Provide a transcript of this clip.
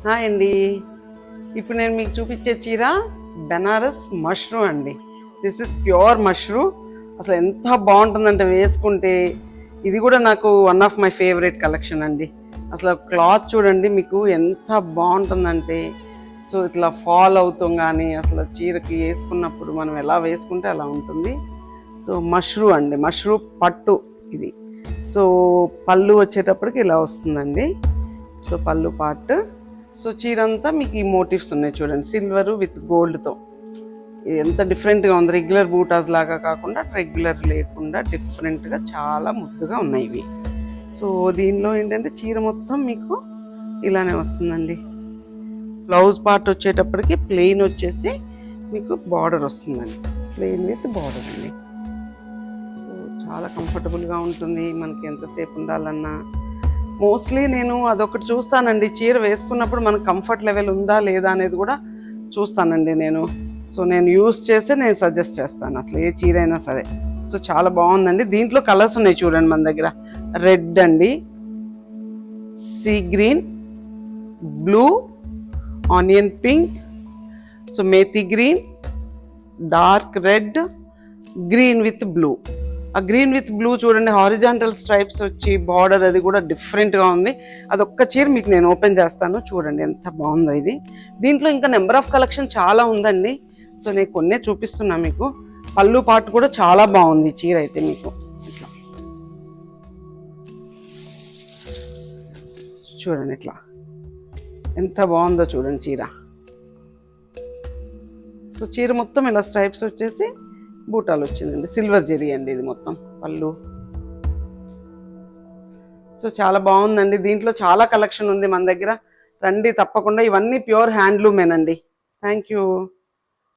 Hi అండి. ఇప్పుడు నేను మీకు చూపించే చీర బెనారస్ మష్రూమ్ అండి. This is pure mushroom. అసలు ఎంత బాగుంటుందంటే వేసుకుంటే, ఇది కూడా నాకు one of my favourite collection అండి. అసలు క్లాత్ చూడండి మీకు ఎంత బాగుంటుందంటే, సో ఇట్లా ఫాల్ అవుతాం కానీ అసలు చీరకి వేసుకున్నప్పుడు మనం ఎలా వేసుకుంటే అలా ఉంటుంది. సో మష్రూమ్ అండి, మష్రూమ్ పట్టు ఇది. సో పళ్ళు వచ్చేటప్పటికి ఇలా వస్తుందండి. సో పళ్ళు పార్ట్. సో చీర అంతా మీకు ఈ మోటివ్స్ ఉన్నాయి చూడండి, సిల్వర్ విత్ గోల్డ్తో. ఎంత డిఫరెంట్గా ఉంది, రెగ్యులర్ బూటాస్ లాగా కాకుండా రెగ్యులర్ లేకుండా డిఫరెంట్గా చాలా ముద్దుగా ఉన్నాయి ఇవి. సో దీనిలో ఏంటంటే చీర మొత్తం మీకు ఇలానే వస్తుందండి. బ్లౌజ్ పార్ట్ వచ్చేటప్పటికి ప్లెయిన్ వచ్చేసి మీకు బార్డర్ వస్తుందండి, ప్లెయిన్ విత్ బార్డర్ అండి. సో చాలా కంఫర్టబుల్గా ఉంటుంది మనకి ఎంతసేపు ఉండాలన్నా. మోస్ట్లీ నేను అదొకటి చూస్తానండి, చీర వేసుకున్నప్పుడు మనకు కంఫర్ట్ లెవెల్ ఉందా లేదా అనేది కూడా చూస్తానండి నేను. సో నేను యూస్ చేస్తే నేను సజెస్ట్ చేస్తాను అసలు ఏ చీర అయినా సరే. సో చాలా బాగుందండి. దీంట్లో కలర్స్ ఉన్నాయి చూడండి మన దగ్గర. రెడ్ అండి, sea green, blue, onion pink, so methi green, dark red, green with blue. ఆ గ్రీన్ విత్ బ్లూ చూడండి, హారిజాంటల్ స్ట్రైప్స్ వచ్చి బార్డర్ అది కూడా డిఫరెంట్గా ఉంది. అదొక్క చీర మీకు నేను ఓపెన్ చేస్తాను చూడండి ఎంత బాగుందో ఇది. దీంట్లో ఇంకా నెంబర్ ఆఫ్ కలెక్షన్ చాలా ఉందండి. సో నేను కొన్నే చూపిస్తున్నా మీకు. పళ్ళు పాటు కూడా చాలా బాగుంది చీర అయితే మీకు. ఇట్లా చూడండి, ఇట్లా ఎంత బాగుందో చూడండి చీర. సో చీర మొత్తం ఇలా స్ట్రైప్స్ వచ్చేసి బూటాలు వచ్చిందండి, సిల్వర్ జెరీ అండి ఇది మొత్తం పళ్ళు. సో చాలా బాగుందండి. దీంట్లో చాలా కలెక్షన్ ఉంది మన దగ్గర, రండి తప్పకుండా. ఇవన్నీ ప్యూర్ హ్యాండ్లూమేనండి. Thank you.